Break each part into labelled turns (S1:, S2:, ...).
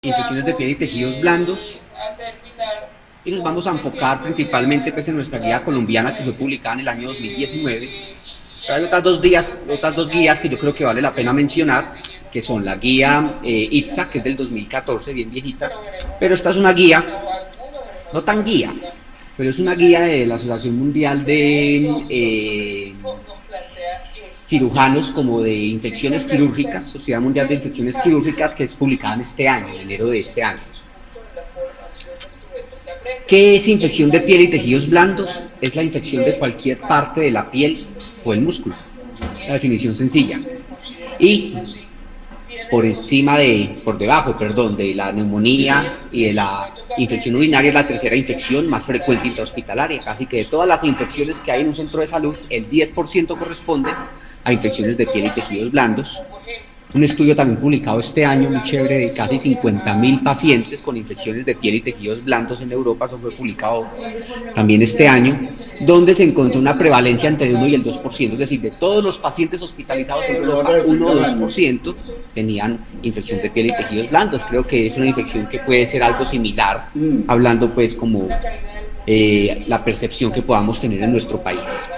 S1: infecciones de piel y tejidos blandos, y nos vamos a enfocar principalmente pues, en nuestra guía colombiana que fue publicada en el año 2019. Pero hay otras dos guías que yo creo que vale la pena mencionar, que son la guía ITSA, que es del 2014, bien viejita, pero esta es una guía, no tan guía, pero es una guía de la Asociación Mundial de Cirujanos como de Infecciones Quirúrgicas, Sociedad Mundial de Infecciones Quirúrgicas, que es publicada en este año, en enero de este año. ¿Qué es infección de piel y tejidos blandos? Es la infección de cualquier parte de la piel o el músculo. La definición sencilla. Y por debajo, de la neumonía y de la infección urinaria es la tercera infección más frecuente intrahospitalaria. Casi que de todas las infecciones que hay en un centro de salud, el 10% corresponde a infecciones de piel y tejidos blandos. Un estudio también publicado este año, muy chévere, de casi 50.000 pacientes con infecciones de piel y tejidos blandos en Europa, eso fue publicado también este año, donde se encontró una prevalencia entre el 1 y el 2%, es decir, de todos los pacientes hospitalizados en Europa, 1 o 2% tenían infección de piel y tejidos blandos. Creo que es una infección que puede ser algo similar, hablando pues como la percepción que podamos tener en nuestro país.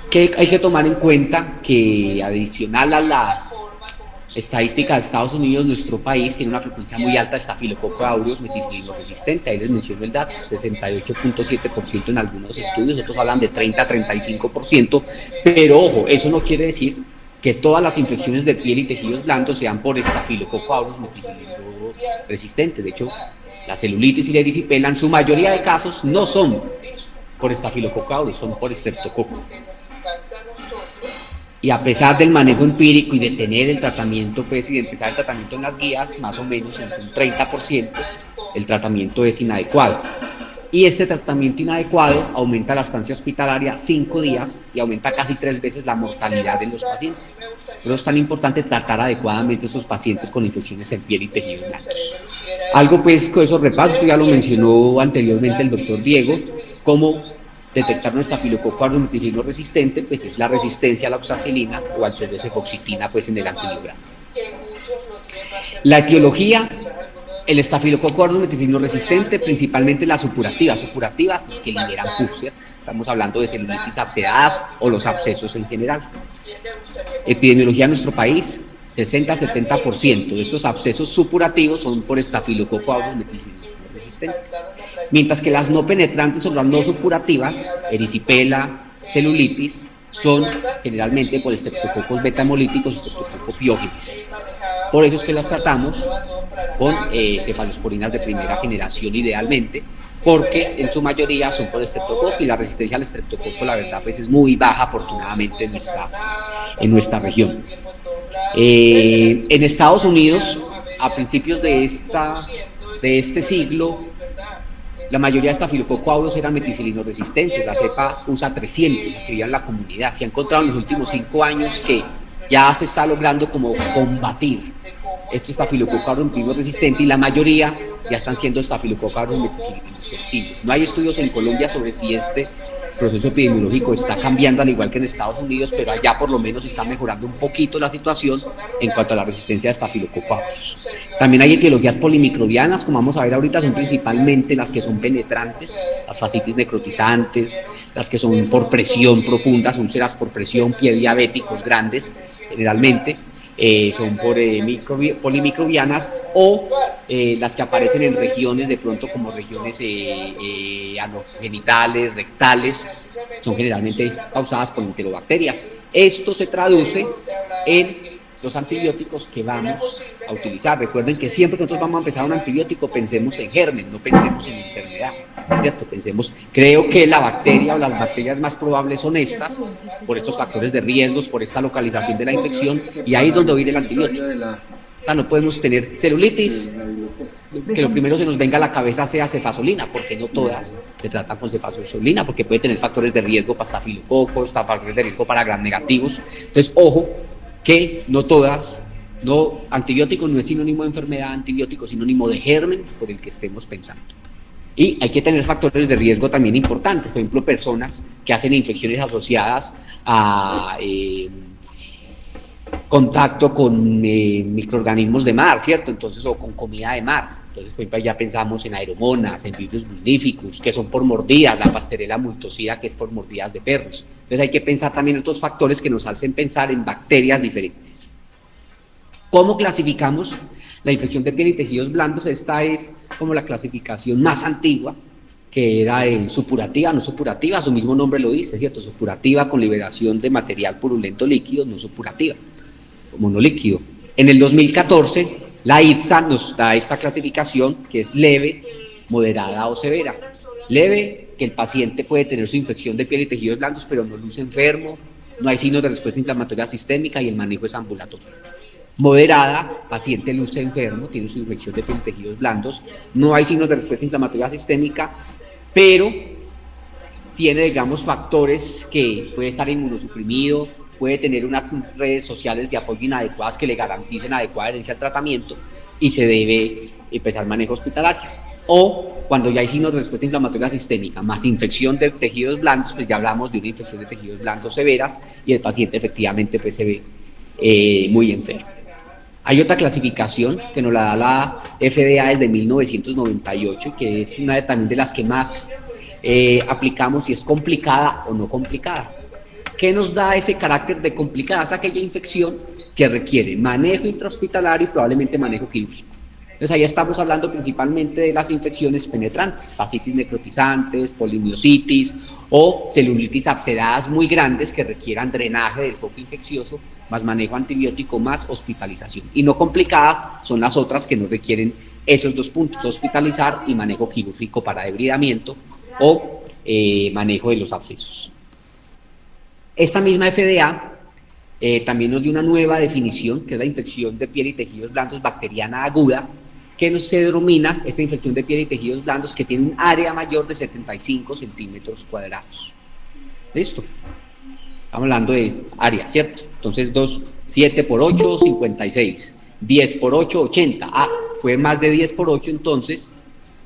S1: Que hay que tomar en cuenta que adicional a la estadística de Estados Unidos, nuestro país tiene una frecuencia muy alta de Staphylococcus aureus meticilino resistente. Ahí les menciono el dato, 68.7% en algunos estudios, otros hablan de 30-35%, pero ojo, eso no quiere decir que todas las infecciones de piel y tejidos blandos sean por Staphylococcus aureus meticilino resistentes. De hecho, la celulitis y la erisipela en su mayoría de casos no son por Staphylococcus aureus, son por Streptococcus. Y a pesar del manejo empírico y de tener el tratamiento, pues, y de empezar el tratamiento en las guías, más o menos entre un 30%, el tratamiento es inadecuado. Y este tratamiento inadecuado aumenta la estancia hospitalaria 5 días y aumenta casi 3 veces la mortalidad de los pacientes. Por eso es tan importante tratar adecuadamente a estos pacientes con infecciones en piel y tejidos blandos. Algo pues con esos repasos, esto ya lo mencionó anteriormente el doctor Diego, como detectar un Staphylococcus aureus meticilino resistente, pues es la resistencia a la oxacilina o antes de cefoxitina pues en el antiviral. La etiología, el Staphylococcus aureus meticilino resistente, principalmente las supurativas pues que liberan pus, ¿cierto? Estamos hablando de celulitis abscedadas o los abscesos en general. Epidemiología en nuestro país, 60-70% de estos abscesos supurativos son por Staphylococcus aureus meticilino resistente. Mientras que las no penetrantes o las no supurativas, erisipela, celulitis, son generalmente por Streptococcus beta-hemolíticos, Streptococcus pyogenes. Por eso es que las tratamos con cefalosporinas de primera generación idealmente, porque en su mayoría son por Streptococcus y la resistencia al Streptococcus, la verdad, pues es muy baja afortunadamente en nuestra región. En Estados Unidos, a principios de este siglo, la mayoría de Staphylococcus aureus eran meticilino resistentes, la cepa USA 300, que vivían en la comunidad. Se ha encontrado en los últimos 5 años que ya se está logrando como combatir este Staphylococcus aureus meticilino resistente y la mayoría ya están siendo Staphylococcus aureus meticilino sensibles. No hay estudios en Colombia sobre si este proceso epidemiológico está cambiando al igual que en Estados Unidos, pero allá por lo menos está mejorando un poquito la situación en cuanto a la resistencia de Staphylococcus aureus. También hay etiologías polimicrobianas, como vamos a ver ahorita, son principalmente las que son penetrantes, las fascitis necrotizantes, las que son por presión profunda, son úlceras por presión, pie diabéticos grandes, generalmente. Son por polimicrobianas o las que aparecen en regiones de pronto como regiones anogenitales, rectales, son generalmente causadas por enterobacterias. Esto se traduce en los antibióticos que vamos a utilizar. Recuerden que siempre que nosotros vamos a empezar un antibiótico pensemos en germen, no pensemos en enfermedad, ¿cierto? Creo que la bacteria o las bacterias más probables son estas, por estos factores de riesgos, por esta localización de la infección, y ahí es donde viene el antibiótico. O sea, no podemos tener celulitis, que lo primero que se nos venga a la cabeza sea cefazolina, porque no todas se tratan con cefazolina, porque puede tener factores de riesgo para estafilococos, factores de riesgo para gram negativos. Entonces, ojo, que no todas, antibiótico no es sinónimo de enfermedad, antibiótico es sinónimo de germen por el que estemos pensando. Y hay que tener factores de riesgo también importantes, por ejemplo, personas que hacen infecciones asociadas a contacto con microorganismos de mar, ¿cierto? Entonces, o con comida de mar. Entonces, por ejemplo, ya pensamos en aeromonas, en virus bulíficos, que son por mordidas, la Pasteurella multocida, que es por mordidas de perros. Entonces, hay que pensar también en estos factores que nos hacen pensar en bacterias diferentes. ¿Cómo clasificamos la infección de piel y tejidos blandos? Esta es como la clasificación más antigua, que era en supurativa, no supurativa, su mismo nombre lo dice, ¿cierto? Supurativa con liberación de material purulento líquido, no supurativa, monolíquido. En el 2014, la ITSA nos da esta clasificación que es leve, moderada o severa. Leve, que el paciente puede tener su infección de piel y tejidos blandos, pero no luce enfermo, no hay signos de respuesta inflamatoria sistémica y el manejo es ambulatorio. Moderada, paciente luce enfermo, tiene su infección de piel y tejidos blandos, no hay signos de respuesta inflamatoria sistémica, pero tiene, digamos, factores que puede estar inmunosuprimido, puede tener unas redes sociales de apoyo inadecuadas que le garanticen adecuada adherencia al tratamiento y se debe empezar manejo hospitalario. O cuando ya hay signos de respuesta inflamatoria sistémica más infección de tejidos blandos, pues ya hablamos de una infección de tejidos blandos severas y el paciente efectivamente pues se ve muy enfermo. Hay otra clasificación que nos la da la FDA desde 1998, que es una también de las que más aplicamos, si es complicada o no complicada. ¿Qué nos da ese carácter de complicada? Es aquella infección que requiere manejo intrahospitalario y probablemente manejo quirúrgico. Entonces ahí estamos hablando principalmente de las infecciones penetrantes, fascitis necrotizantes, polimiositis o celulitis abscedadas muy grandes que requieran drenaje del foco infeccioso, más manejo antibiótico, más hospitalización. Y no complicadas son las otras que no requieren esos dos puntos, hospitalizar y manejo quirúrgico para debridamiento o manejo de los abscesos. Esta misma FDA también nos dio una nueva definición, que es la infección de piel y tejidos blandos bacteriana aguda, que se denomina esta infección de piel y tejidos blandos que tiene un área mayor de 75 centímetros cuadrados. ¿Listo? Estamos hablando de área, ¿cierto? Entonces, 7 por 8, 56. 10 por 8, 80. Ah, fue más de 10 por 8, entonces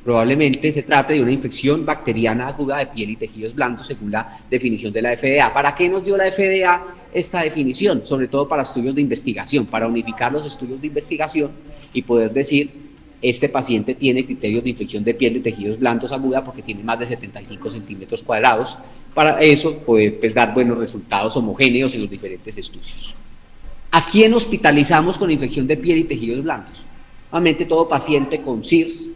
S1: probablemente se trate de una infección bacteriana aguda de piel y tejidos blandos según la definición de la FDA. ¿Para qué nos dio la FDA esta definición? Sobre todo para estudios de investigación, para unificar los estudios de investigación y poder decir, este paciente tiene criterios de infección de piel de tejidos blandos aguda porque tiene más de 75 centímetros cuadrados. Para eso poder pues, dar buenos resultados homogéneos en los diferentes estudios. ¿A quién hospitalizamos con infección de piel y tejidos blandos? Obviamente todo paciente con SIRS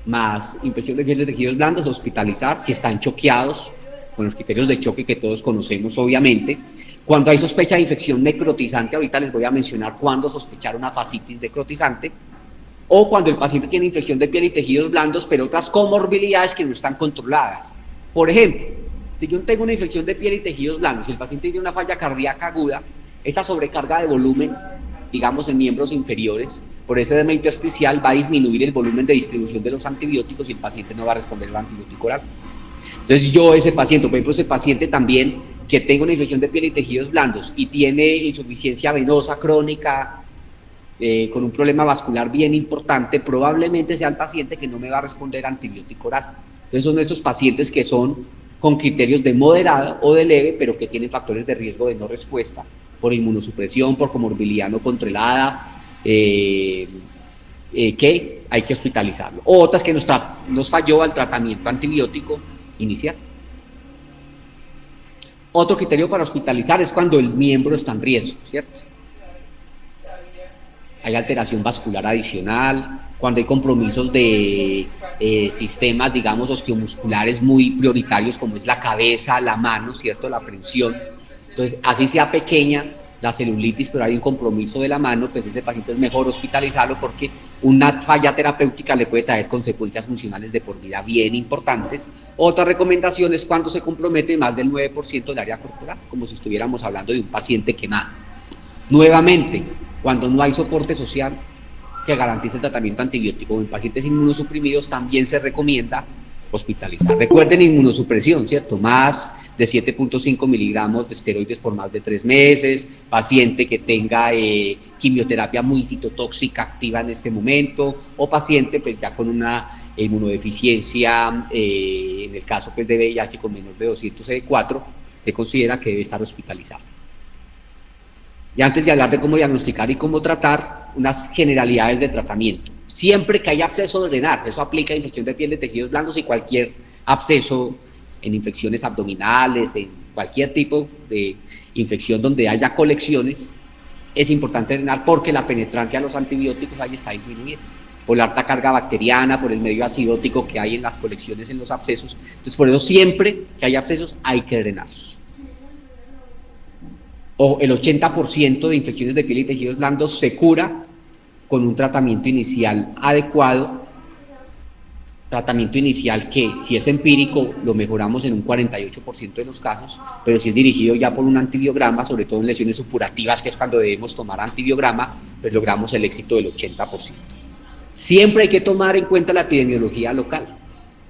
S1: más infección de piel de tejidos blandos, hospitalizar si están choqueados con los criterios de choque que todos conocemos obviamente. Cuando hay sospecha de infección necrotizante, ahorita les voy a mencionar cuándo sospechar una fascitis necrotizante, o cuando el paciente tiene infección de piel y tejidos blandos, pero otras comorbilidades que no están controladas. Por ejemplo, si yo tengo una infección de piel y tejidos blandos y el paciente tiene una falla cardíaca aguda, esa sobrecarga de volumen, digamos en miembros inferiores, por este edema intersticial va a disminuir el volumen de distribución de los antibióticos y el paciente no va a responder al antibiótico oral. Entonces yo, ese paciente, por ejemplo, ese paciente también que tenga una infección de piel y tejidos blandos y tiene insuficiencia venosa crónica, con un problema vascular bien importante, probablemente sea el paciente que no me va a responder antibiótico oral. Entonces son estos pacientes que son con criterios de moderada o de leve, pero que tienen factores de riesgo de no respuesta por inmunosupresión, por comorbilidad no controlada, que hay que hospitalizarlo. O otras que nos falló al tratamiento antibiótico inicial. Otro criterio para hospitalizar es cuando el miembro está en riesgo, ¿cierto? Hay alteración vascular adicional, cuando hay compromisos de sistemas, digamos, osteomusculares muy prioritarios como es la cabeza, la mano, ¿cierto? La prensión. Entonces, así sea pequeña la celulitis, pero hay un compromiso de la mano, pues ese paciente es mejor hospitalizarlo porque una falla terapéutica le puede traer consecuencias funcionales de por vida bien importantes. Otra recomendación es cuando se compromete más del 9% del área corporal, como si estuviéramos hablando de un paciente quemado. Nuevamente, cuando no hay soporte social que garantice el tratamiento antibiótico en pacientes inmunosuprimidos, también se recomienda hospitalizar. Recuerden inmunosupresión, ¿cierto? Más de 7.5 miligramos de esteroides por más de 3 meses, paciente que tenga quimioterapia muy citotóxica activa en este momento, o paciente pues ya con una inmunodeficiencia, en el caso pues de VIH con menos de 200 CD4, se considera que debe estar hospitalizado. Y antes de hablar de cómo diagnosticar y cómo tratar, unas generalidades de tratamiento. Siempre que haya absceso, drenar. Eso aplica a infección de piel de tejidos blandos y cualquier absceso en infecciones abdominales, en cualquier tipo de infección donde haya colecciones, es importante drenar porque la penetrancia de los antibióticos ahí está disminuida por la alta carga bacteriana, por el medio acidótico que hay en las colecciones en los abscesos. Entonces, por eso siempre que hay abscesos hay que drenarlos. O el 80% de infecciones de piel y tejidos blandos se cura con un tratamiento inicial adecuado, tratamiento inicial que si es empírico lo mejoramos en un 48% de los casos, pero si es dirigido ya por un antibiograma, sobre todo en lesiones supurativas, que es cuando debemos tomar antibiograma, pues logramos el éxito del 80%. Siempre hay que tomar en cuenta la epidemiología local.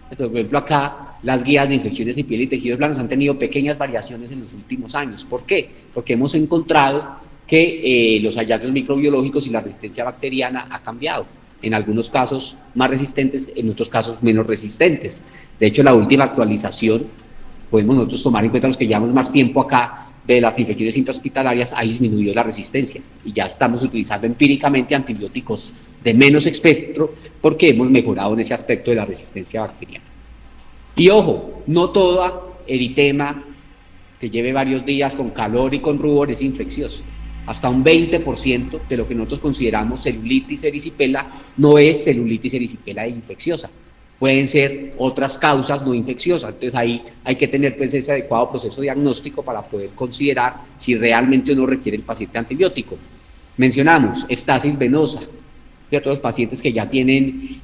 S1: Entonces, por ejemplo, acá las guías de infecciones de piel y tejidos blandos han tenido pequeñas variaciones en los últimos años. ¿Por qué? Porque hemos encontrado que los hallazgos microbiológicos y la resistencia bacteriana ha cambiado. En algunos casos más resistentes, en otros casos menos resistentes. De hecho, la última actualización, podemos nosotros tomar en cuenta los que llevamos más tiempo acá, de las infecciones intrahospitalarias, ha disminuido la resistencia y ya estamos utilizando empíricamente antibióticos de menos espectro porque hemos mejorado en ese aspecto de la resistencia bacteriana. Y ojo, no todo eritema que lleve varios días con calor y con rubor es infeccioso. Hasta un 20% de lo que nosotros consideramos celulitis erisipela no es celulitis erisipela infecciosa. Pueden ser otras causas no infecciosas. Entonces ahí hay que tener pues ese adecuado proceso diagnóstico para poder considerar si realmente no requiere el paciente antibiótico. Mencionamos estasis venosa. De todos los pacientes que ya tienen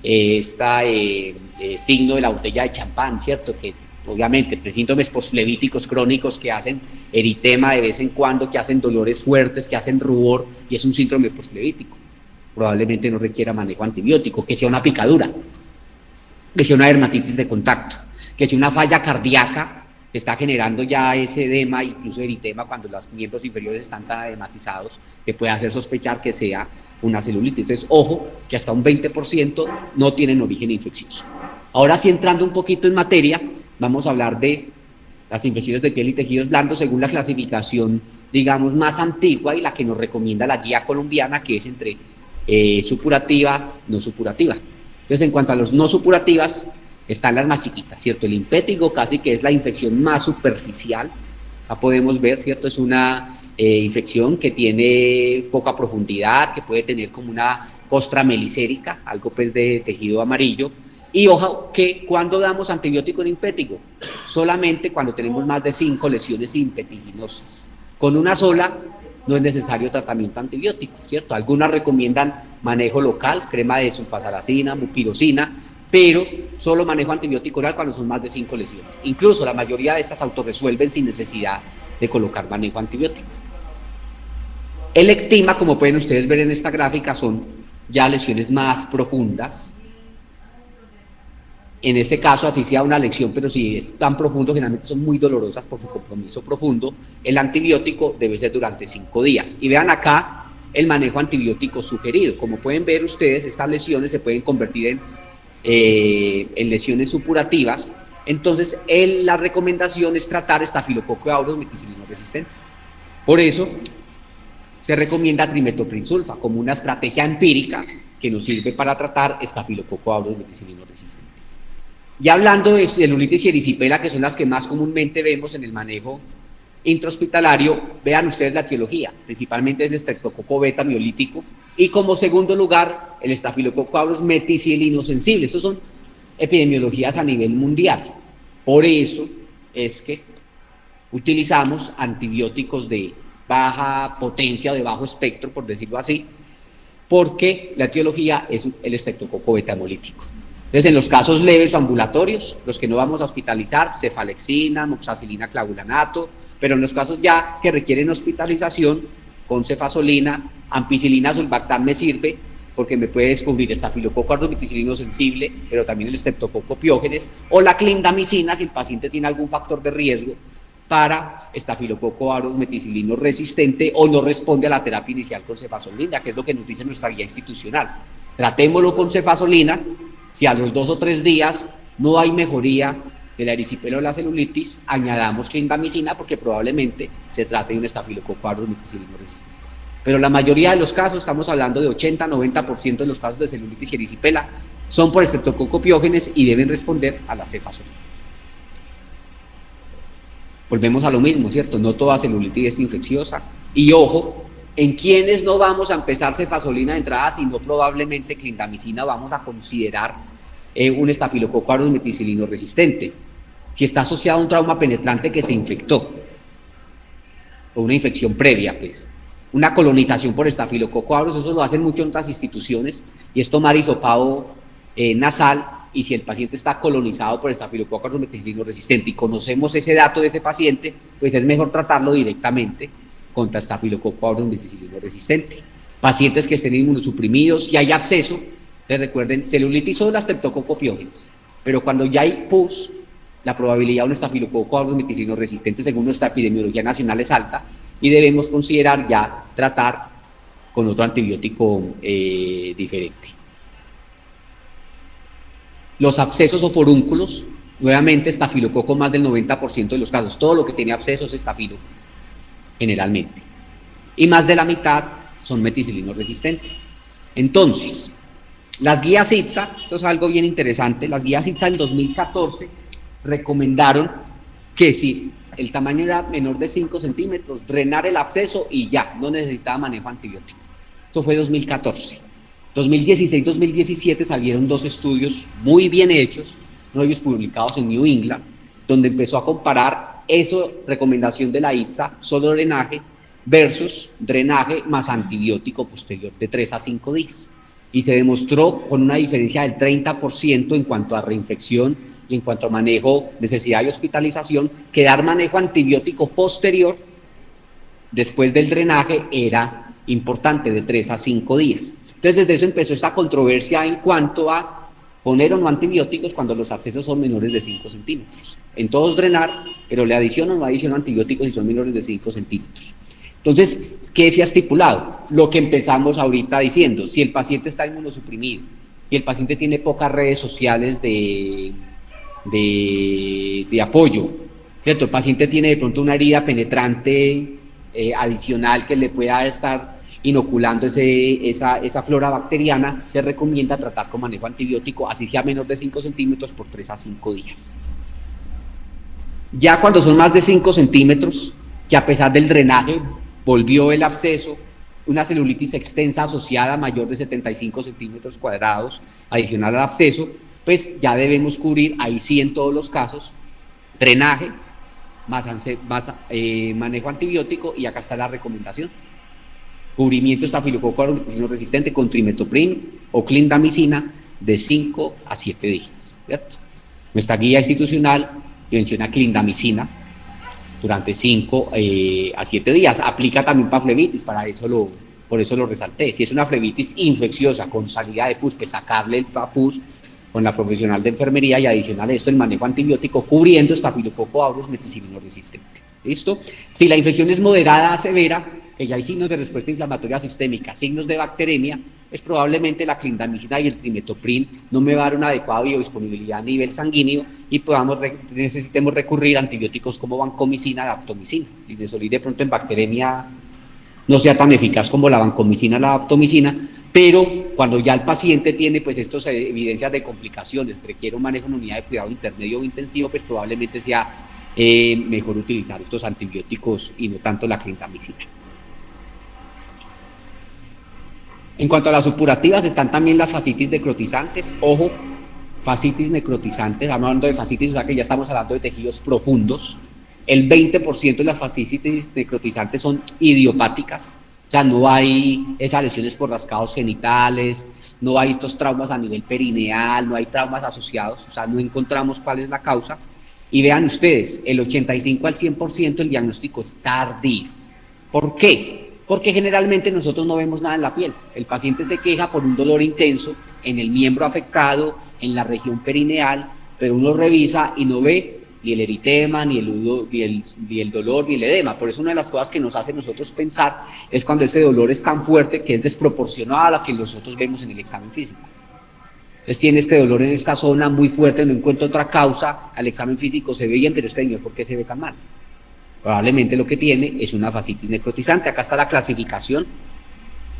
S1: signo de la botella de champán, ¿cierto? Que obviamente síntomas posflevíticos crónicos que hacen eritema de vez en cuando, que hacen dolores fuertes, que hacen rubor y es un síndrome posflevítico. Probablemente no requiera manejo antibiótico, que sea una picadura, que sea una dermatitis de contacto, que sea una falla cardíaca que está generando ya ese edema, incluso eritema cuando los miembros inferiores están tan edematizados, que puede hacer sospechar que sea una celulitis. Entonces, ojo, que hasta un 20% no tienen origen infeccioso. Ahora sí, entrando un poquito en materia, vamos a hablar de las infecciones de piel y tejidos blandos según la clasificación, digamos, más antigua y la que nos recomienda la guía colombiana, que es entre supurativa, no supurativa. Entonces, en cuanto a los no supurativas, están las más chiquitas, ¿cierto? El impétigo casi que es la infección más superficial, la podemos ver, ¿cierto? Es una infección que tiene poca profundidad, que puede tener como una costra melicérica, algo pues de tejido amarillo. Y ojo que cuando damos antibiótico en impétigo, solamente cuando tenemos más de 5 lesiones impetiginosas. Con una sola no es necesario tratamiento antibiótico, ¿cierto? Algunas recomiendan manejo local, crema de sulfasalacina, mupirocina, pero solo manejo antibiótico oral cuando son más de 5 lesiones. Incluso la mayoría de estas autorresuelven sin necesidad de colocar manejo antibiótico. El ectima, como pueden ustedes ver en esta gráfica, son ya lesiones más profundas. En este caso, así sea una lesión, pero si es tan profundo, generalmente son muy dolorosas por su compromiso profundo. El antibiótico debe ser durante 5 días. Y vean acá el manejo antibiótico sugerido. Como pueden ver ustedes, estas lesiones se pueden convertir en lesiones supurativas. Entonces, la recomendación es tratar Staphylococcus aureus meticilino resistente. Por eso, se recomienda trimetopril sulfa como una estrategia empírica que nos sirve para tratar Staphylococcus aureus meticilino resistente. Ya hablando de celulitis y erisipela, que son las que más comúnmente vemos en el manejo intrahospitalario, vean ustedes la etiología, principalmente es el estreptococo beta miolítico, y como segundo lugar, el Staphylococcus aureus meticilino sensible. Estos son epidemiologías a nivel mundial. Por eso es que utilizamos antibióticos de baja potencia o de bajo espectro, por decirlo así, porque la etiología es el estreptococo beta hemolítico. Entonces, en los casos leves o ambulatorios, los que no vamos a hospitalizar, cefalexina, moxacilina, clavulanato, pero en los casos ya que requieren hospitalización, con cefazolina, ampicilina, sulbactam me sirve, porque me puede descubrir Staphylococcus aureus meticilino sensible, pero también el Streptococcus pyogenes, o la clindamicina si el paciente tiene algún factor de riesgo para Staphylococcus aureus meticilino resistente o no responde a la terapia inicial con cefazolina, que es lo que nos dice nuestra guía institucional. Tratémoslo con cefazolina. Si a los 2 o 3 días no hay mejoría de la erisipela o la celulitis, añadamos clindamicina porque probablemente se trate de un Staphylococcus aureus meticilino resistente. Pero la mayoría de los casos, estamos hablando de 80-90% de los casos de celulitis y erisipela, son por estreptococo piógenes y deben responder a la cefazolina. Volvemos a lo mismo, ¿cierto? No toda celulitis es infecciosa. Y ojo, en quienes no vamos a empezar cefazolina de entrada, sino probablemente clindamicina, vamos a considerar un estafilococo aureus meticilino resistente. Si está asociado a un trauma penetrante que se infectó, o una infección previa, pues. Una colonización por estafilococo aureus, eso lo hacen mucho en otras instituciones, y es tomar hisopado nasal, y si el paciente está colonizado por estafilococo aureus meticilino resistente y conocemos ese dato de ese paciente, pues es mejor tratarlo directamente contra estafilococo aureus meticilino resistente. Pacientes que estén inmunosuprimidos, si hay absceso, les recuerden, celulitis o la streptococo piógenes, pero cuando ya hay pus, la probabilidad de un estafilococo aureus meticilino resistente según nuestra epidemiología nacional es alta, y debemos considerar ya tratar con otro antibiótico diferente. Los abscesos o forúnculos, nuevamente estafilococo más del 90% de los casos, todo lo que tiene abscesos es estafilo, generalmente. Y más de la mitad son meticilino resistentes. Entonces, las guías ITSA, esto es algo bien interesante, las guías ITSA en 2014 recomendaron que si el tamaño era menor de 5 centímetros, drenar el absceso y ya, no necesitaba manejo antibiótico. Esto fue 2014. 2016-2017 salieron dos estudios muy bien hechos, uno de ellos publicados en New England, donde empezó a comparar esa recomendación de la ITSA, solo drenaje, versus drenaje más antibiótico posterior de 3 a 5 días. Y se demostró con una diferencia del 30% en cuanto a reinfección y en cuanto a manejo, necesidad de hospitalización, que dar manejo antibiótico posterior después del drenaje era importante, de 3 a 5 días. Entonces, desde eso empezó esta controversia en cuanto a poner o no antibióticos cuando los abscesos son menores de 5 centímetros. En todos drenar, pero le adiciono o no adiciono antibióticos si son menores de 5 centímetros. Entonces, ¿qué se ha estipulado? Lo que empezamos ahorita diciendo, si el paciente está inmunosuprimido y el paciente tiene pocas redes sociales de apoyo, ¿cierto? El paciente tiene de pronto una herida penetrante adicional que le pueda estar inoculando esa flora bacteriana, se recomienda tratar con manejo antibiótico, así sea menor de 5 centímetros por 3 a 5 días. Ya cuando son más de 5 centímetros, que a pesar del drenaje volvió el absceso, una celulitis extensa asociada mayor de 75 centímetros cuadrados, adicional al absceso, pues ya debemos cubrir, ahí sí en todos los casos, drenaje, más manejo antibiótico, y acá está la recomendación. Cubrimiento estafilococo aureus meticilino resistente con trimethoprim o clindamicina de 5 a 7 días, ¿cierto? Nuestra guía institucional menciona clindamicina durante 5 a 7 días. Aplica también para flebitis, por eso lo resalté. Si es una flebitis infecciosa con salida de pus, pues sacarle el pus con la profesional de enfermería y adicional a esto el manejo antibiótico cubriendo estafilococo aureus meticilino resistente. ¿Listo? Si la infección es moderada a severa, que ya hay signos de respuesta inflamatoria sistémica, signos de bacteremia, pues probablemente la clindamicina y el trimethoprim no me va a dar una adecuada biodisponibilidad a nivel sanguíneo y necesitemos recurrir a antibióticos como vancomicina, daptomicina. Linezolid de pronto en bacteremia no sea tan eficaz como la vancomicina, la daptomicina, pero cuando ya el paciente tiene pues estas evidencias de complicaciones, requiere un manejo en unidad de cuidado intermedio o intensivo, pues probablemente sea mejor utilizar estos antibióticos y no tanto la clindamicina. En cuanto a las supurativas, están también las fascitis necrotizantes. Ojo, fascitis necrotizantes, hablando de fascitis, o sea que ya estamos hablando de tejidos profundos. El 20% de las fascitis necrotizantes son idiopáticas, o sea, no hay esas lesiones por rascados genitales, no hay estos traumas a nivel perineal, no hay traumas asociados, o sea, no encontramos cuál es la causa. Y vean ustedes, el 85 al 100% el diagnóstico es tardío. ¿Por qué? Porque generalmente nosotros no vemos nada en la piel. El paciente se queja por un dolor intenso en el miembro afectado, en la región perineal, pero uno revisa y no ve ni el eritema, ni el dolor, ni el edema. Por eso una de las cosas que nos hace nosotros pensar es cuando ese dolor es tan fuerte que es desproporcionado a lo que nosotros vemos en el examen físico. Entonces tiene este dolor en esta zona muy fuerte, no encuentro otra causa, al examen físico se ve bien, pero este señor, ¿por qué se ve tan mal? Probablemente lo que tiene es una fascitis necrotizante. Acá está la clasificación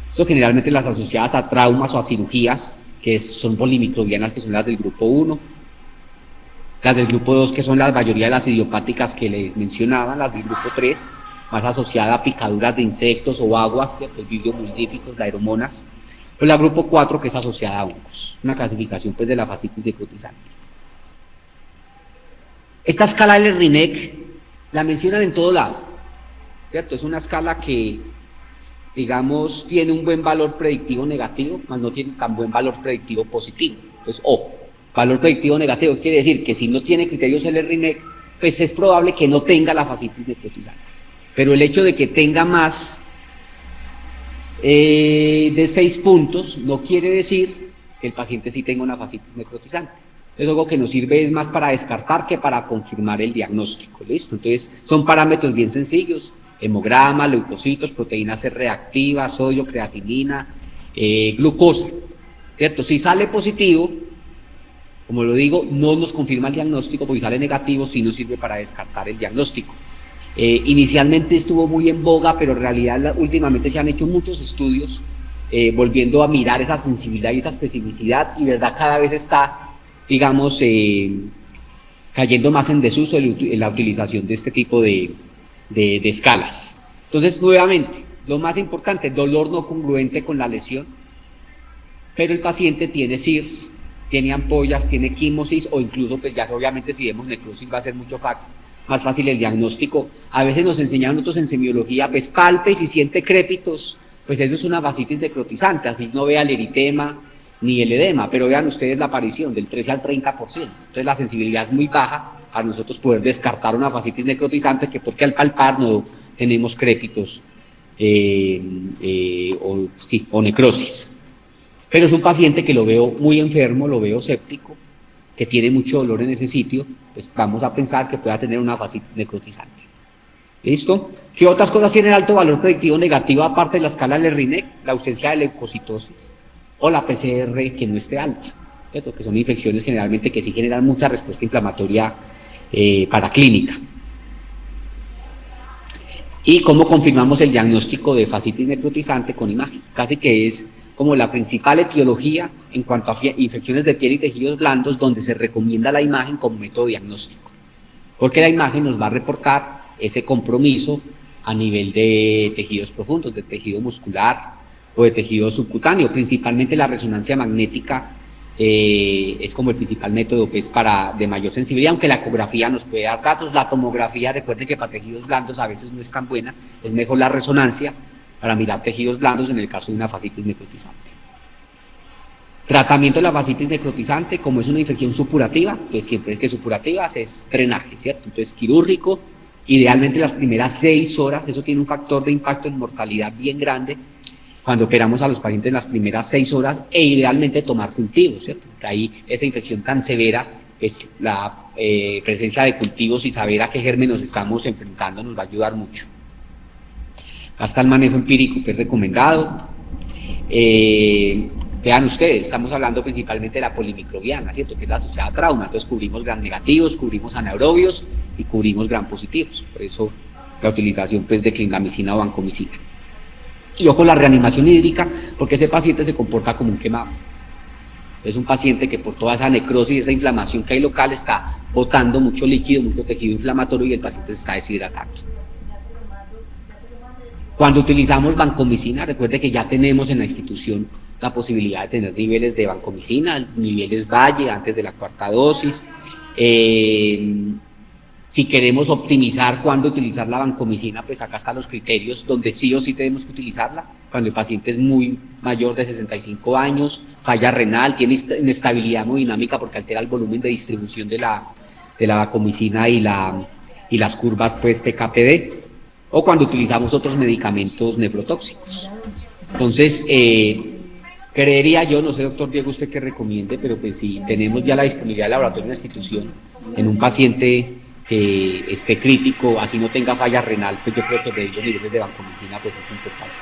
S1: Esto generalmente las asociadas a traumas o a cirugías, que son polimicrobianas, que son las del grupo 1, las del grupo 2, que son la mayoría de las idiopáticas que les mencionaba, las del grupo 3, más asociada a picaduras de insectos o aguas, los vidriomultíficos, las aeromonas, pero la grupo 4, que es asociada a hongos, una clasificación pues de la fascitis necrotizante. Esta escala del RINEC la mencionan en todo lado, ¿cierto? Es una escala que, digamos, tiene un buen valor predictivo negativo, mas no tiene tan buen valor predictivo positivo. Entonces, ojo, valor predictivo negativo quiere decir que si no tiene criterios el RINEC, pues es probable que no tenga la fascitis necrotizante. Pero el hecho de que tenga más de 6 puntos no quiere decir que el paciente sí tenga una fascitis necrotizante. Es algo que nos sirve es más para descartar que para confirmar el diagnóstico, ¿listo? Entonces, son parámetros bien sencillos: hemograma, leucocitos, proteína C reactiva, sodio, creatinina, glucosa, ¿cierto? Si sale positivo, como lo digo, no nos confirma el diagnóstico, porque si sale negativo sí nos sirve para descartar el diagnóstico. Inicialmente estuvo muy en boga, pero en realidad últimamente se han hecho muchos estudios volviendo a mirar esa sensibilidad y esa especificidad, y verdad cada vez está, digamos, cayendo más en desuso en la utilización de este tipo de escalas. Entonces, nuevamente, lo más importante, dolor no congruente con la lesión, pero el paciente tiene CIRS, tiene ampollas, tiene quimosis, o incluso, pues ya obviamente si vemos necrosis va a ser mucho más fácil el diagnóstico. A veces nos enseñan nosotros en semiología, pues palpe y si siente crépitos, pues eso es una fascitis necrotizante, así no vea el eritema ni el edema, pero vean ustedes la aparición del 13 al 30%, entonces la sensibilidad es muy baja para nosotros poder descartar una fascitis necrotizante, que porque al palpar no tenemos crépitos o necrosis. Pero es un paciente que lo veo muy enfermo, lo veo séptico, que tiene mucho dolor en ese sitio, pues vamos a pensar que pueda tener una fascitis necrotizante. ¿Listo? ¿Qué otras cosas tienen alto valor predictivo negativo aparte de la escala del RINEC? La ausencia de leucocitosis o la PCR que no esté alta, ¿cierto? Que son infecciones generalmente que sí generan mucha respuesta inflamatoria paraclínica. ¿Y cómo confirmamos el diagnóstico de fascitis necrotizante con imagen? Casi que es como la principal etiología en cuanto a infecciones de piel y tejidos blandos, donde se recomienda la imagen como método diagnóstico, porque la imagen nos va a reportar ese compromiso a nivel de tejidos profundos, de tejido muscular o de tejido subcutáneo. Principalmente la resonancia magnética es como el principal método pues, de mayor sensibilidad, aunque la ecografía nos puede dar datos. La tomografía, recuerden que para tejidos blandos a veces no es tan buena, es mejor la resonancia para mirar tejidos blandos en el caso de una fascitis necrotizante. Tratamiento de la fascitis necrotizante, como es una infección supurativa, entonces siempre que supurativas es drenaje, ¿cierto? Entonces quirúrgico, idealmente las primeras 6 horas, eso tiene un factor de impacto en mortalidad bien grande cuando operamos a los pacientes en las primeras 6 horas, e idealmente tomar cultivos, ¿cierto? Porque ahí esa infección tan severa, pues la presencia de cultivos y saber a qué germen nos estamos enfrentando nos va a ayudar mucho. Hasta el manejo empírico que es recomendado. Vean ustedes, estamos hablando principalmente de la polimicrobiana, ¿cierto? Que es la asociada a trauma, entonces cubrimos gram negativos, cubrimos anaerobios y cubrimos gram positivos, por eso la utilización pues, de clindamicina o vancomicina. Y ojo, la reanimación hídrica, porque ese paciente se comporta como un quemado. Es un paciente que por toda esa necrosis, esa inflamación que hay local, está botando mucho líquido, mucho tejido inflamatorio y el paciente se está deshidratando. Cuando utilizamos vancomicina, recuerde que ya tenemos en la institución la posibilidad de tener niveles de vancomicina, niveles Valle antes de la 4ª dosis. Si queremos optimizar cuándo utilizar la vancomicina, pues acá están los criterios donde sí o sí tenemos que utilizarla. Cuando el paciente es muy mayor de 65 años, falla renal, tiene inestabilidad hemodinámica porque altera el volumen de distribución de la vancomicina y las curvas pues PK/PD, o cuando utilizamos otros medicamentos nefrotóxicos. Entonces, creería yo, no sé, doctor Diego, usted qué recomiende, pero pues si tenemos ya la disponibilidad de laboratorio en la institución, en un paciente que esté crítico, así no tenga falla renal, pues yo creo que medir los niveles de vancomicina pues es importante.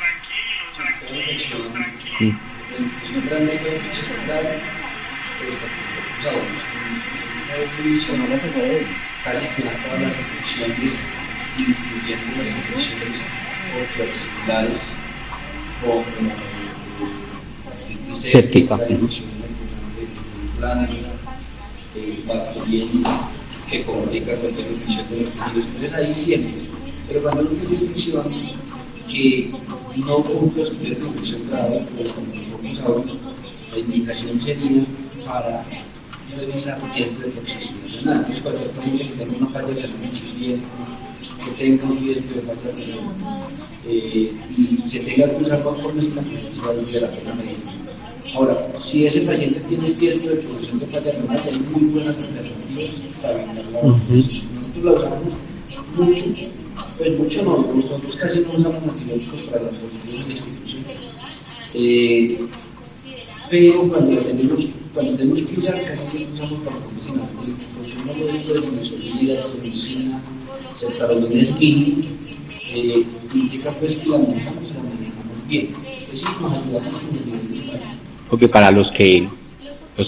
S2: Casi que todas las infecciones, incluyendo las infecciones osteoarticulares como
S1: séptica.
S2: la infección en el gusano de los blandos, bacterias que comunican cualquier infección de los tejidos. Entonces ahí siempre, pero cuando uno tiene una infección que no cumple los criterios de infección grave, pues como pocos audios, la indicación sería para revisar riesgo de toxicidad renal. Entonces cualquier paciente que tenga una falla renal incipiente, que tenga un riesgo de falla renal y se tenga que usar vacunas, la presencia de la pena médica. Ahora, si ese paciente tiene riesgo de producción de falla renal, hay muy buenas alternativas para evitar la vacunación. Nosotros la usamos mucho, pues mucho no, nosotros casi no usamos antibióticos para los positivos en la institución. Pero cuando tenemos que usar, casi siempre usamos vancomicina. El consumo lógico de nimesulida, vancomicina, ceftaroline espíritu, indica pues que la manejamos bien. Entonces nos ayudamos con el nivel de espacio.
S1: Porque para los que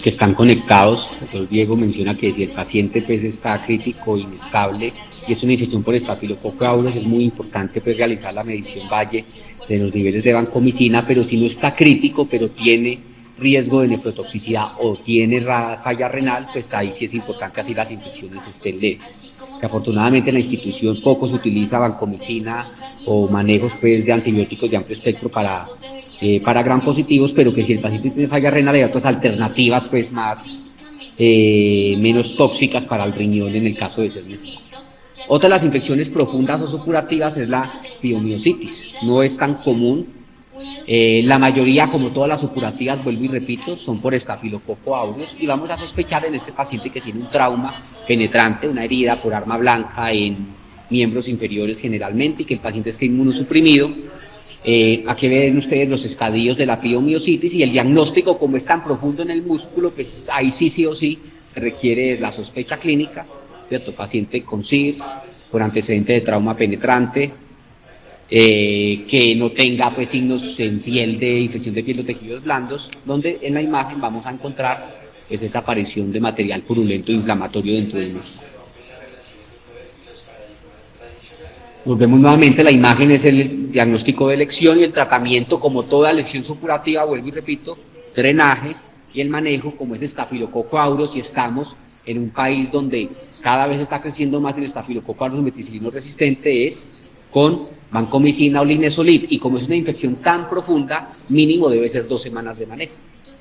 S1: están conectados, pues Diego menciona que si el paciente pues está crítico, inestable y es una infección por estafilococo aureus, es muy importante pues realizar la medición Valle de los niveles de vancomicina, pero si no está crítico, pero tiene riesgo de nefrotoxicidad o tiene falla renal, pues ahí sí es importante así las infecciones estén leves. Que afortunadamente en la institución poco se utiliza vancomicina o manejos pues de antibióticos de amplio espectro para gram positivos, pero que si el paciente tiene falla renal hay otras alternativas pues más menos tóxicas para el riñón en el caso de ser necesario. Otra de las infecciones profundas o supurativas es la piomiositis. No es tan común. La mayoría, como todas las supurativas, vuelvo y repito, son por estafilococo aureus y vamos a sospechar en este paciente que tiene un trauma penetrante, una herida por arma blanca en miembros inferiores generalmente y que el paciente esté inmunosuprimido. Aquí ven ustedes los estadios de la piomiositis y el diagnóstico, como es tan profundo en el músculo, pues ahí sí o sí se requiere la sospecha clínica, ¿cierto? Paciente con SIRS, con antecedente de trauma penetrante, que no tenga pues signos en piel de infección de piel o tejidos blandos, donde en la imagen vamos a encontrar pues esa aparición de material purulento e inflamatorio dentro del músculo. Volvemos nuevamente, la imagen es el diagnóstico de lesión y el tratamiento, como toda lesión supurativa, vuelvo y repito, drenaje y el manejo, como es estafilococo aureus, y estamos en un país donde cada vez está creciendo más el estafilococo aureus meticilino resistente, es con vancomicina o linezolid, y como es una infección tan profunda, mínimo debe ser 2 semanas de manejo.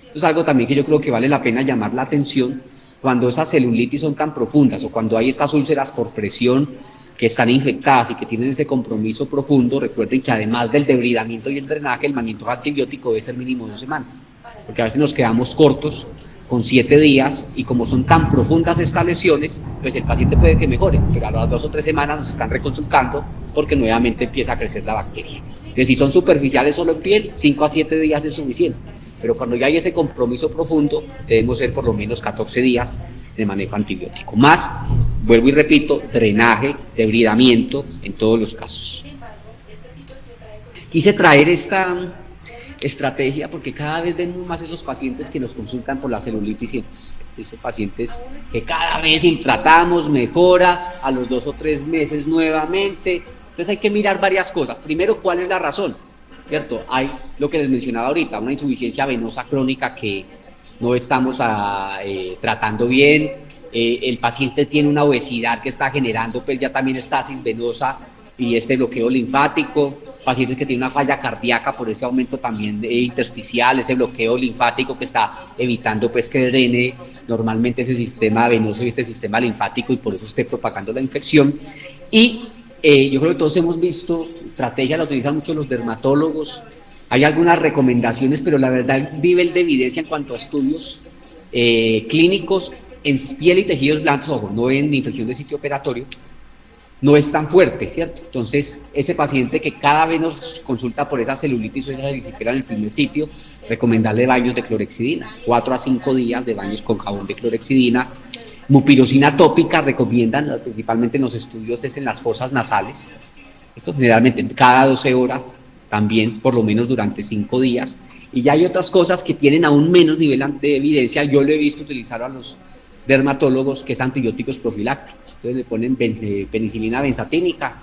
S1: Eso es algo también que yo creo que vale la pena llamar la atención cuando esas celulitis son tan profundas o cuando hay estas úlceras por presión que están infectadas y que tienen ese compromiso profundo. Recuerden que además del debridamiento y el drenaje, el manejo antibiótico debe ser mínimo 2 semanas, porque a veces nos quedamos cortos con 7 días y como son tan profundas estas lesiones, pues el paciente puede que mejore, pero a las 2 o 3 semanas nos están reconsultando porque nuevamente empieza a crecer la bacteria. Que si son superficiales solo en piel, 5 a 7 días es suficiente, pero cuando ya hay ese compromiso profundo, debemos ser por lo menos 14 días de manejo antibiótico. Más, vuelvo y repito, drenaje, debridamiento en todos los casos. Quise traer esta estrategia porque cada vez vemos más esos pacientes que nos consultan por la celulitis y esos pacientes que cada vez si tratamos mejora, a los 2 o 3 meses nuevamente. Entonces hay que mirar varias cosas. Primero, ¿cuál es la razón? ¿Cierto? Hay lo que les mencionaba ahorita, una insuficiencia venosa crónica que no estamos tratando bien. El paciente tiene una obesidad que está generando pues ya también estasis venosa y este bloqueo linfático. Pacientes que tienen una falla cardíaca por ese aumento también intersticial, ese bloqueo linfático que está evitando pues que drene normalmente ese sistema venoso y este sistema linfático y por eso esté propagando la infección. Y yo creo que todos hemos visto estrategias, la utilizan mucho los dermatólogos. Hay algunas recomendaciones, pero la verdad el nivel de evidencia en cuanto a estudios clínicos en piel y tejidos blandos, ojo, no en infección de sitio operatorio, no es tan fuerte, ¿cierto? Entonces, ese paciente que cada vez nos consulta por esa celulitis o esa erisipela en el primer sitio, recomendarle baños de clorexidina, 4 a 5 días de baños con jabón de clorexidina. Mupirocina tópica recomiendan, principalmente en los estudios, es en las fosas nasales. Esto generalmente cada 12 horas, también por lo menos durante 5 días. Y ya hay otras cosas que tienen aún menos nivel de evidencia. Yo lo he visto utilizar a los dermatólogos, que es antibióticos profilácticos. Entonces le ponen penicilina benzatínica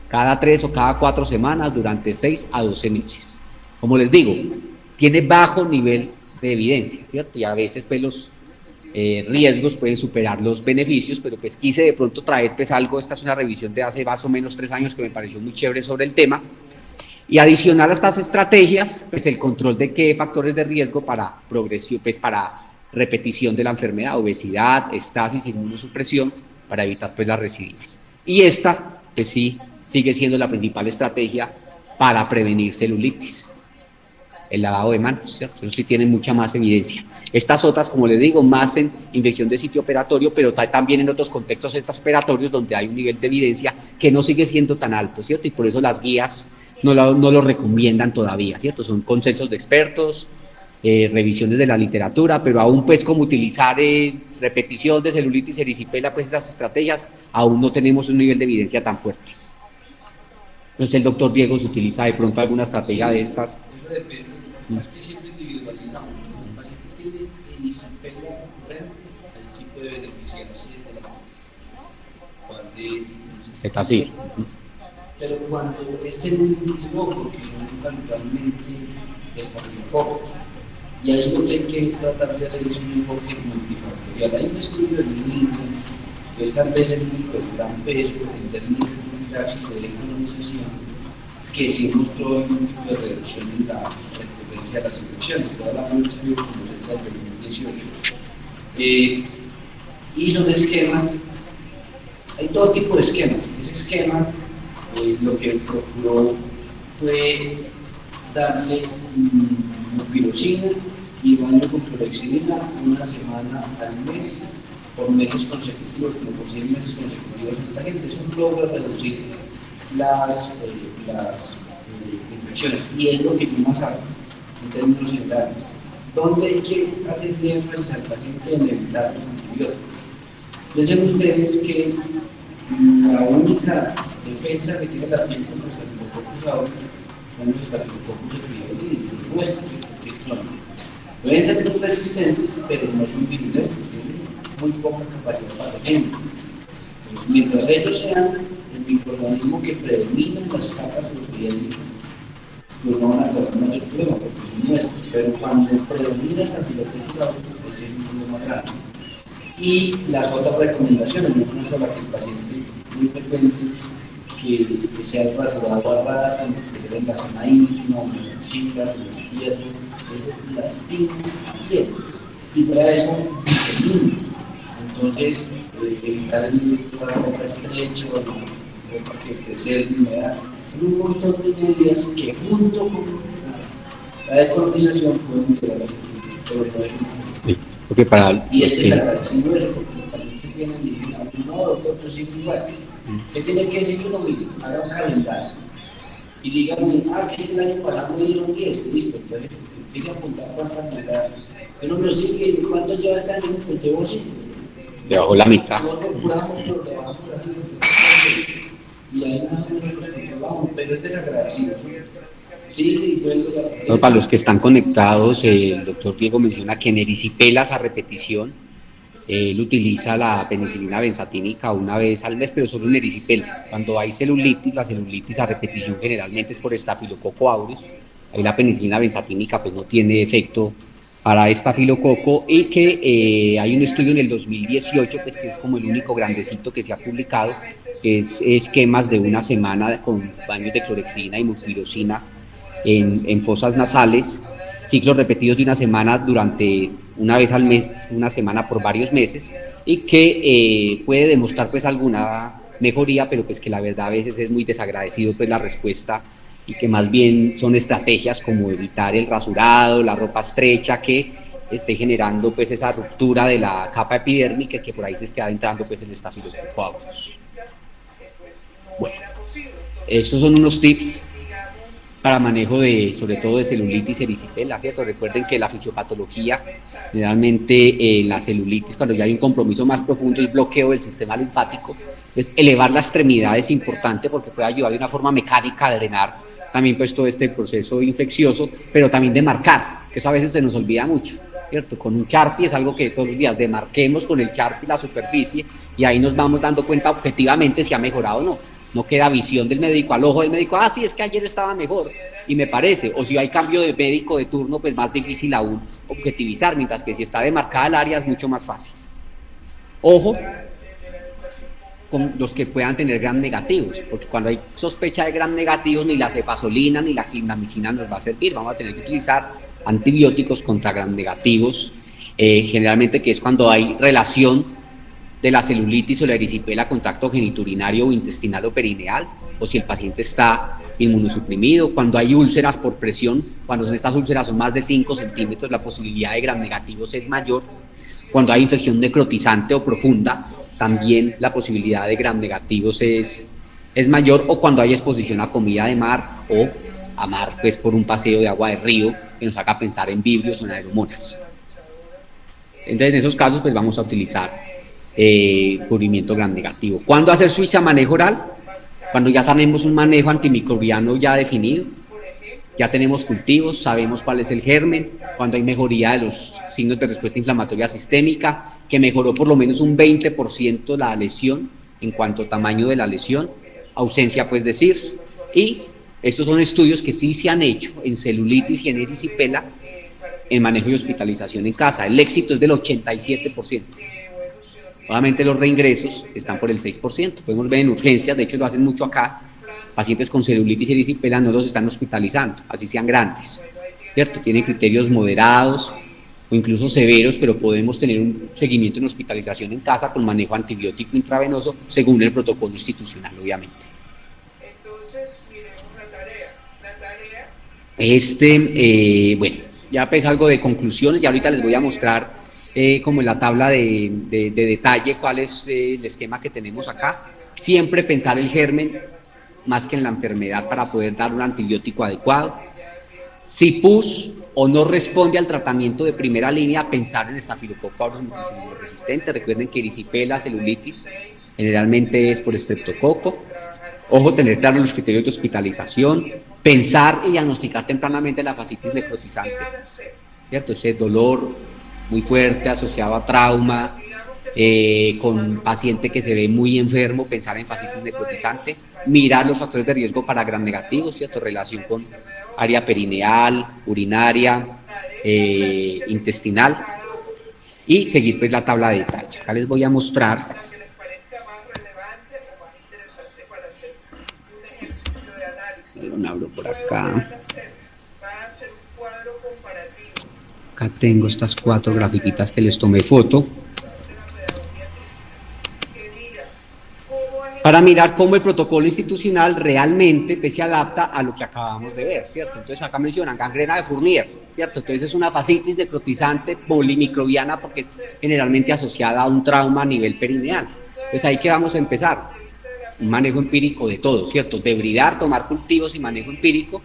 S1: cada 3 o cada 4 semanas durante 6 a 12 meses. Como les digo, tiene bajo nivel de evidencia, ¿cierto? Y a veces pues los riesgos pueden superar los beneficios, pero pues quise de pronto traer pues algo. Esta es una revisión de hace más o menos 3 años que me pareció muy chévere sobre el tema. Y adicional a estas estrategias, pues el control de qué factores de riesgo para progresión, pues para repetición de la enfermedad, obesidad, estasis, inmunosupresión, para evitar pues las recidivas. Y esta, pues sí, sigue siendo la principal estrategia para prevenir celulitis, el lavado de manos, ¿cierto? Eso sí tiene mucha más evidencia. Estas otras, como les digo, más en infección de sitio operatorio, pero también en otros contextos extraoperatorios donde hay un nivel de evidencia que no sigue siendo tan alto, ¿cierto? Y por eso las guías no lo recomiendan todavía, ¿cierto? Son consensos de expertos, revisiones de la literatura, pero aún pues como utilizar repetición de celulitis, erisipela, pues esas estrategias, aún no tenemos un nivel de evidencia tan fuerte. No sé, el doctor Diego, si utiliza de pronto alguna estrategia de estas.
S2: Eso depende, es que siempre individualizamos. Cuando el paciente tiene erisipela recurrente, ahí sí puede beneficiarse de la
S1: Cetacil.
S2: Pero cuando es celulitis loco, que son fundamentalmente estafilococos, y ahí lo que hay que tratar de hacer es un enfoque multifactorial. Hay un estudio en línea que es tal vez el único de gran peso en términos de praxis de colonización, que sí mostró un tipo de reducción en la recurrencia de las infecciones. Estoy hablando de un estudio como cerca del 2018. Y son esquemas, hay todo tipo de esquemas. Ese esquema lo que procuró fue darle pirocina y baño con clorexidina una semana al mes, por meses consecutivos, como por 6 meses consecutivos en el paciente. Eso logra reducir las infecciones, y es lo que yo más hago en términos generales. ¿Dónde hay que hacer énfasis al paciente en evitar los antibióticos? Piensen ustedes que la única defensa que tiene la piel contra Staphylococcus aureus son los Staphylococcus epidermidis, nuestros, que son, pueden ser muy resistentes, pero no son virulentos, tienen muy poca capacidad patogénica. Mientras ellos sean el microorganismo que predomina en las capas subepidérmicas, pues no van a tener mayor problema porque son nuestros, pero cuando predomina Staphylococcus aureus, pues es un problema grave. Y las otras recomendaciones, no una sola, que el paciente muy frecuente que sea rasurado a ras, que se en la zona íntima, o en las axilas, o en las piernas, eso lastima la piel. Y fuera de eso, disemina. Entonces, evitar la ropa estrecha o la ropa que preserve humedad. Son un montón de medidas que junto con la decolonización pueden llegar a sobre todo eso.
S1: Sí, porque para
S2: y es desagradecido eso, porque los pacientes vienen y dicen, no, doctor, yo sigo igual. ¿Qué tiene que decir que uno mire? Haga un calendario y dígame, que es que el año pasado me dieron 10, listo, entonces empiece a apuntar cuántas me da. Pero no sigue, ¿cuánto lleva este año? Pues llevo 5.
S1: Debajo la mitad.
S2: No procuramos, pero le bajamos así, y ahí más o menos los controlamos, pero es desagradecido. Sí,
S1: no, para los que están conectados, el doctor Diego menciona que en erisipelas a repetición, él utiliza la penicilina benzatínica una vez al mes, pero solo en erisipela. Cuando hay celulitis, la celulitis a repetición generalmente es por estafilococo aureus. Ahí la penicilina benzatínica pues no tiene efecto para estafilococo, y que hay un estudio en el 2018, pues, que es como el único grandecito que se ha publicado, que es esquemas de una semana con baños de clorexidina y mupirocina en fosas nasales, ciclos repetidos de una semana durante una vez al mes, una semana por varios meses, y que puede demostrar pues alguna mejoría, pero pues que la verdad a veces es muy desagradecido pues la respuesta, y que más bien son estrategias como evitar el rasurado, la ropa estrecha, que esté generando pues esa ruptura de la capa epidérmica, que por ahí se esté adentrando pues el estafilococo aureus. Bueno, estos son unos tips para manejo de, sobre todo de celulitis erisipela, ¿cierto? Recuerden que la fisiopatología, generalmente en la celulitis, cuando ya hay un compromiso más profundo, es bloqueo del sistema linfático. Es elevar la extremidad es importante porque puede ayudar de una forma mecánica a drenar también pues todo este proceso infeccioso, pero también de marcar, que eso a veces se nos olvida mucho, ¿cierto? Con un Sharpie es algo que todos los días demarquemos con el Sharpie la superficie, y ahí nos vamos dando cuenta objetivamente si ha mejorado o no. No queda visión del médico al ojo del médico, sí, es que ayer estaba mejor, y me parece, o si hay cambio de médico de turno, pues más difícil aún objetivizar, mientras que si está demarcada el área es mucho más fácil. Ojo con los que puedan tener gram negativos, porque cuando hay sospecha de gram negativos, ni la cefazolina ni la clindamicina nos va a servir, vamos a tener que utilizar antibióticos contra gram negativos, generalmente que es cuando hay relación de la celulitis o la erisipela con tracto geniturinario o intestinal o perineal, o si el paciente está inmunosuprimido, cuando hay úlceras por presión, cuando estas úlceras son más de 5 centímetros, la posibilidad de gram negativos es mayor, cuando hay infección necrotizante o profunda, también la posibilidad de gram negativos es mayor, o cuando hay exposición a comida de mar o a mar pues por un paseo de agua de río que nos haga pensar en vibrios o en aeromonas. Entonces en esos casos pues vamos a utilizar cubrimiento gram negativo. ¿Cuándo hacer Suiza manejo oral? Cuando ya tenemos un manejo antimicrobiano ya definido, ya tenemos cultivos, sabemos cuál es el germen, cuando hay mejoría de los signos de respuesta inflamatoria sistémica, que mejoró por lo menos un 20% la lesión en cuanto a tamaño de la lesión, ausencia pues de CIRS, y estos son estudios que sí se han hecho en celulitis y en erisipela en manejo y hospitalización en casa. El éxito es del 87%. Obviamente los reingresos están por el 6%. Podemos ver en urgencias, de hecho lo hacen mucho acá, pacientes con celulitis y erisipela no los están hospitalizando, así sean grandes, ¿cierto? Tienen criterios moderados o incluso severos, pero podemos tener un seguimiento en hospitalización en casa con manejo antibiótico intravenoso según el protocolo institucional, obviamente. Entonces, miremos la tarea. Bueno, ya pues algo de conclusiones y ahorita les voy a mostrar como en la tabla de detalle cuál es el esquema que tenemos acá. Siempre pensar el germen más que en la enfermedad para poder dar un antibiótico adecuado. Si pus o no responde al tratamiento de primera línea, pensar en Staphylococcus aureus multiscilium resistente. Recuerden que erisipela, celulitis, generalmente es por estreptococo. Ojo, tener claro los criterios de hospitalización, pensar y diagnosticar tempranamente la fascitis necrotizante, ¿cierto? Ese dolor muy fuerte asociado a trauma, con paciente que se ve muy enfermo, pensar en fascitis necrotizante, mirar los factores de riesgo para gram negativos, ¿cierto? Relación con área perineal, urinaria, intestinal, y seguir pues la tabla de detalle. Acá les voy a mostrar abro por acá. Acá tengo estas 4 grafiquitas que les tomé foto para mirar cómo el protocolo institucional realmente pues, se adapta a lo que acabamos de ver, ¿cierto? Entonces acá mencionan gangrena de Fournier, ¿cierto? Entonces es una fascitis necrotizante polimicrobiana porque es generalmente asociada a un trauma a nivel perineal. Entonces ahí que vamos a empezar, un manejo empírico de todo, ¿cierto? Debridar, tomar cultivos y manejo empírico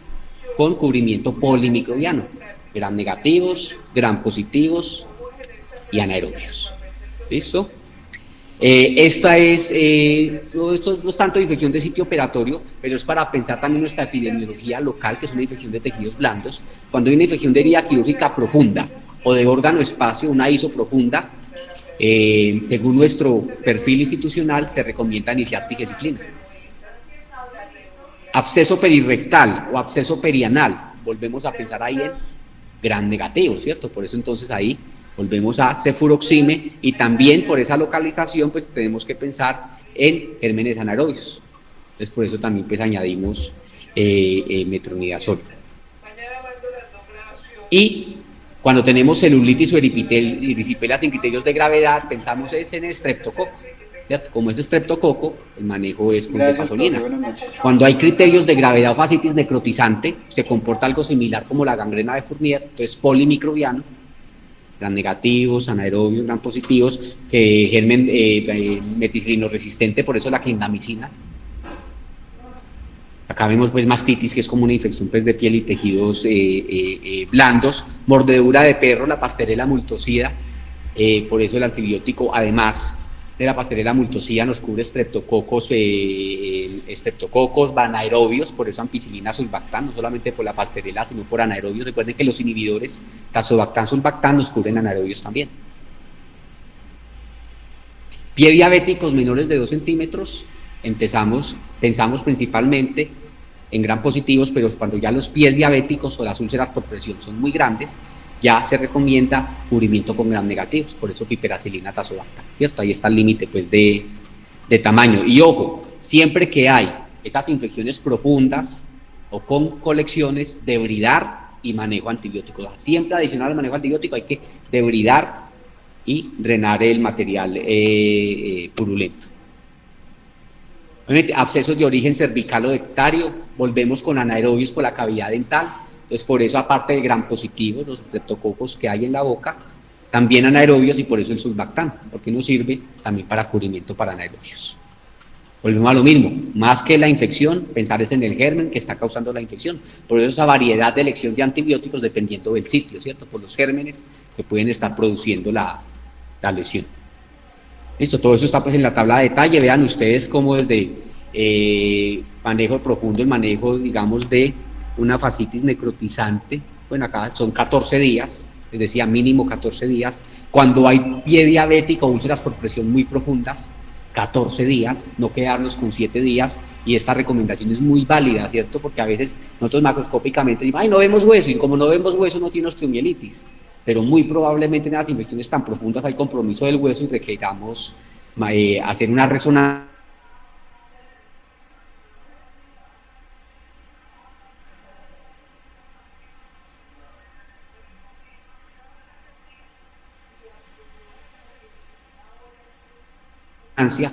S1: con cubrimiento polimicrobiano, gram negativos, gram positivos y anaerobios. ¿Listo? Esta es, esto no es tanto infección de sitio operatorio, pero es para pensar también nuestra epidemiología local, que es una infección de tejidos blandos. Cuando hay una infección de herida quirúrgica profunda o de órgano espacio, una ISO profunda, según nuestro perfil institucional, se recomienda iniciar tigecyclina. Absceso perirrectal o absceso perianal, volvemos a pensar ahí en gram negativo, ¿cierto? Por eso entonces ahí volvemos a cefuroxime y también por esa localización pues tenemos que pensar en gérmenes anaerobios. Entonces por eso también pues añadimos metronidazol. Y cuando tenemos celulitis o erisipela sin criterios de gravedad, pensamos es en el estreptococo, ¿cierto? Como es estreptococo, el manejo es con cefazolina. Cuando hay criterios de gravedad o fascitis necrotizante, se comporta algo similar como la gangrena de Fournier, entonces polimicrobiano, gram negativos, anaerobios, gram positivos, que germen meticilino resistente, por eso la clindamicina. Acá vemos pues mastitis, que es como una infección pues, de piel y tejidos blandos, mordedura de perro, la Pasteurella multocida, por eso el antibiótico, además de la Pasteurella multocida, nos cubre estreptococos, anaerobios, por eso ampicilina sulbactam, no solamente por la Pasteurella, sino por anaerobios. Recuerden que los inhibidores, tazobactam, sulbactam, nos cubren anaerobios también. Pie diabéticos menores de 2 centímetros, pensamos principalmente en gram positivos, pero cuando ya los pies diabéticos o las úlceras por presión son muy grandes, ya se recomienda cubrimiento con gram negativos, por eso piperacilina, tazobactam, ¿cierto? Ahí está el límite pues de tamaño. Y ojo, siempre que hay esas infecciones profundas o con colecciones, debridar y manejo antibiótico. Siempre adicional al manejo antibiótico hay que debridar y drenar el material purulento. Obviamente, abscesos de origen cervical o dectario, volvemos con anaerobios por la cavidad dental. Entonces, por eso, aparte de gram positivos, los estreptococos que hay en la boca, también anaerobios, y por eso el sulbactam, porque nos sirve también para cubrimiento para anaerobios. Volvemos a lo mismo, más que la infección, pensar es en el germen que está causando la infección. Por eso esa variedad de elección de antibióticos dependiendo del sitio, ¿cierto? Por los gérmenes que pueden estar produciendo la lesión. Listo, todo eso está pues en la tabla de detalle. Vean ustedes cómo desde manejo profundo, el manejo, digamos, de una fascitis necrotizante, bueno, acá son 14 días, les decía, mínimo 14 días. Cuando hay pie diabético o úlceras por presión muy profundas, 14 días, no quedarnos con 7 días, y esta recomendación es muy válida, ¿cierto? Porque a veces nosotros macroscópicamente decimos, ay, no vemos hueso, y como no vemos hueso no tiene osteomielitis, pero muy probablemente en las infecciones tan profundas hay compromiso del hueso y requeramos hacer una resonancia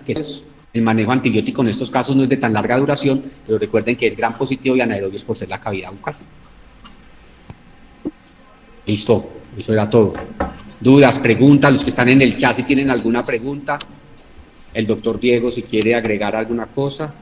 S1: que es el manejo antibiótico en estos casos no es de tan larga duración, pero recuerden que es gram positivo y anaerobios por ser la cavidad bucal. Listo, eso era todo. Dudas, preguntas, los que están en el chat si tienen alguna pregunta, el doctor Diego si quiere agregar alguna cosa.